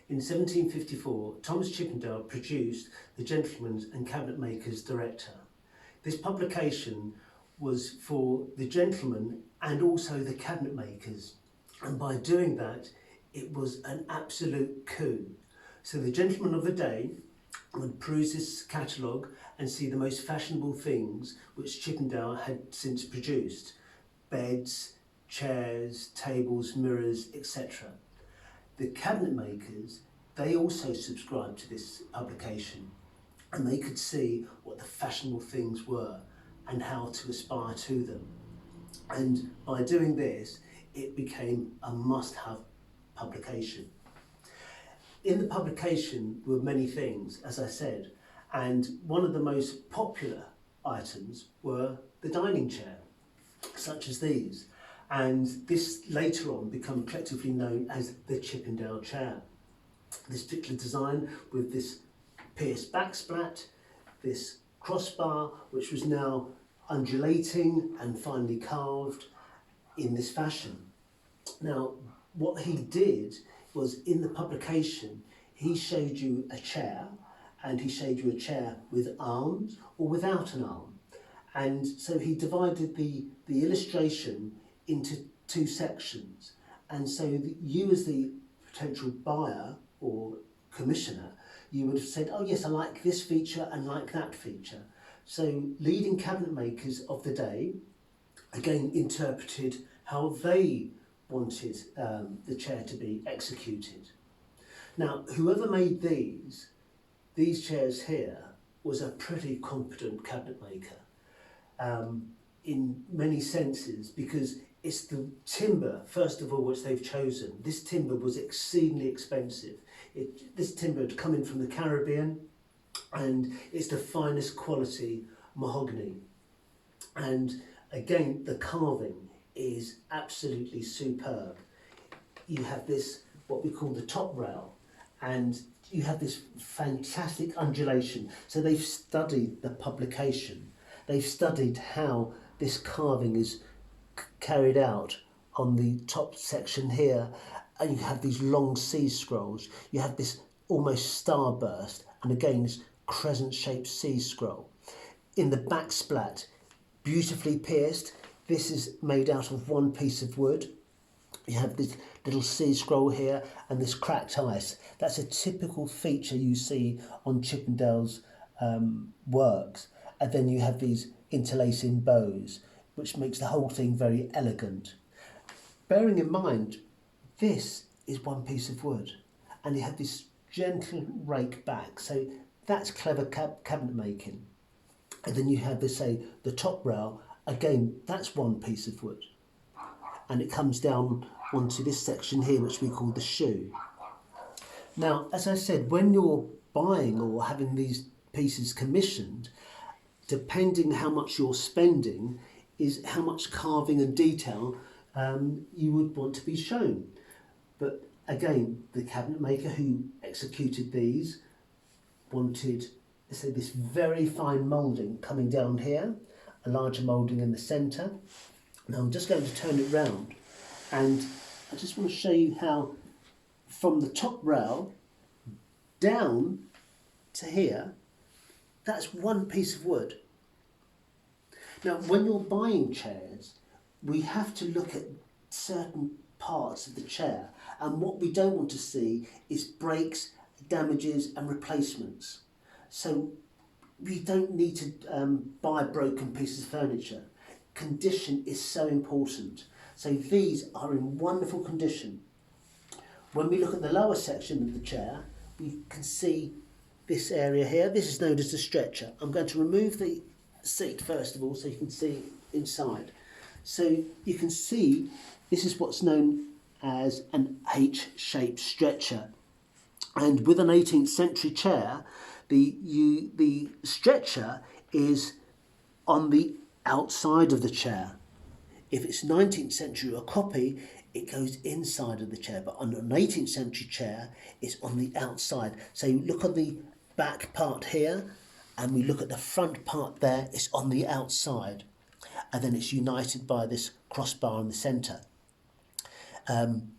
In 1754, Thomas Chippendale produced The Gentleman's and Cabinet Maker's Director. This publication was for the gentlemen and also the cabinet makers, and by doing that it was an absolute coup. So the gentleman of the day would peruse this catalogue and see the most fashionable things which Chippendale had since produced: beds, chairs, tables, mirrors, etc. The cabinet makers, they also subscribed to this publication, and they could see what the fashionable things were and how to aspire to them. And by doing this, it became a must-have publication. In the publication were many things, as I said, and one of the most popular items were the dining chair, such as these. And this later on became collectively known as the Chippendale chair. This particular design with this pierced backsplat, this crossbar which was now undulating and finely carved in this fashion. Now what he did was, in the publication, he showed you a chair, and he showed you a chair with arms or without an arm. And so he divided the illustration into two sections. And so you, as the potential buyer or commissioner, you would have said, oh yes, I like this feature and like that feature. So leading cabinet makers of the day, again, interpreted how they wanted the chair to be executed. Now, whoever made these chairs here was a pretty competent cabinet maker in many senses, because it's the timber, first of all, which they've chosen. This timber was exceedingly expensive. This timber had come in from the Caribbean, and it's the finest quality mahogany. And again, the carving is absolutely superb. You have this, what we call the top rail, and you have this fantastic undulation. So they've studied the publication. They've studied how this carving is carried out on the top section here, and you have these long C scrolls. You have this almost starburst, and again this crescent-shaped C scroll. In the backsplat, beautifully pierced. This is made out of one piece of wood. You have this little C scroll here and this cracked ice. That's a typical feature you see on Chippendale's works. And then you have these interlacing bows, which makes the whole thing very elegant. Bearing in mind, this is one piece of wood, and you have this gentle rake back. So that's clever cabinet making. And then you have this, say, the top rail. Again, that's one piece of wood, and it comes down onto this section here, which we call the shoe. Now, as I said, when you're buying or having these pieces commissioned, depending how much you're spending is how much carving and detail you would want to be shown. But again, the cabinet maker who executed these wanted, let's say, this very fine moulding coming down here, a larger moulding in the centre. Now I'm just going to turn it round, and I just want to show you how from the top rail down to here, that's one piece of wood. Now when you're buying chairs, we have to look at certain parts of the chair, and what we don't want to see is breaks, damages and replacements. So we don't need to buy broken pieces of furniture. Condition is so important. So these are in wonderful condition. When we look at the lower section of the chair, we can see this area here. This is known as the stretcher. I'm going to remove the seat first of all so you can see inside. So you can see this is what's known as an H-shaped stretcher. And with an 18th century chair, the stretcher is on the outside of the chair. If it's 19th century or a copy, it goes inside of the chair, but on an 18th century chair, it's on the outside. So you look at the back part here, and we look at the front part there, it's on the outside. And then it's united by this crossbar in the centre.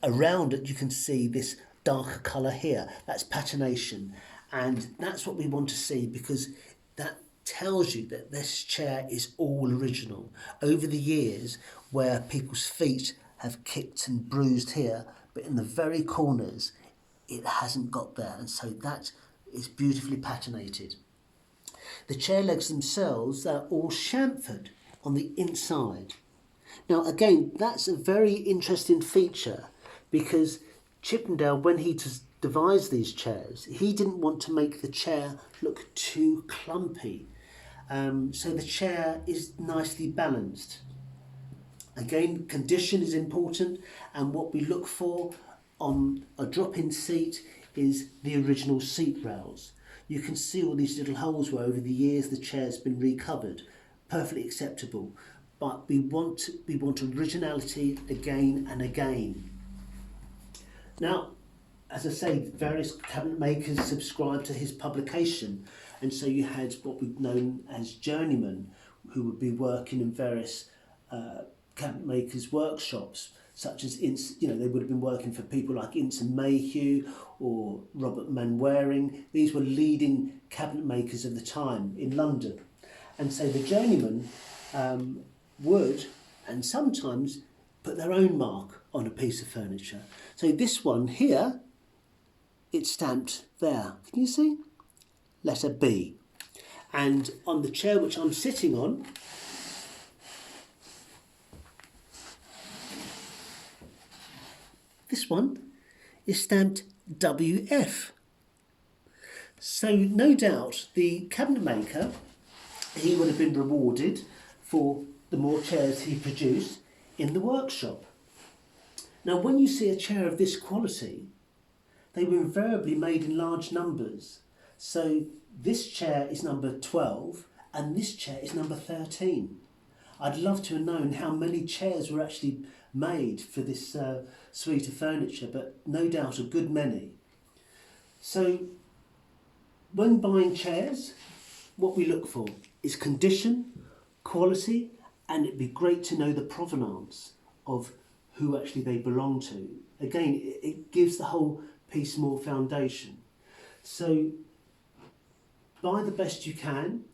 Around it, you can see this darker colour here. That's patination. And that's what we want to see, because that tells you that this chair is all original. Over the years, where people's feet have kicked and bruised here, but in the very corners, it hasn't got there. And so that is beautifully patinated. The chair legs themselves are all chamfered on the inside. Now again, that's a very interesting feature, because Chippendale, when he devised these chairs, he didn't want to make the chair look too clumpy. So the chair is nicely balanced. Again, condition is important, and what we look for on a drop-in seat is the original seat rails. You can see all these little holes where over the years the chair's been recovered. Perfectly acceptable. But we want originality again and again. Now, as I say, various cabinet makers subscribed to his publication, and so you had what we've known as journeymen, who would be working in various cabinet makers' workshops, such as they would have been working for people like Ince Mayhew or Robert Manwaring. These were leading cabinet makers of the time in London, and so the journeymen would, and sometimes, put their own mark on a piece of furniture. So this one here, it's stamped there. Can you see? Letter B. And on the chair which I'm sitting on, this one is stamped WF. So no doubt the cabinet maker, he would have been rewarded for the more chairs he produced in the workshop. Now when you see a chair of this quality, they were invariably made in large numbers. So this chair is number 12 and this chair is number 13. I'd love to have known how many chairs were actually made for this suite of furniture, but no doubt a good many. So when buying chairs, what we look for is condition, quality, and it'd be great to know the provenance of who actually they belong to. Again, it gives the whole piece more foundation. So buy the best you can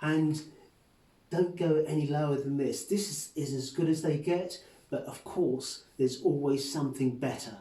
and don't go any lower than this. This is as good as they get, but of course there's always something better.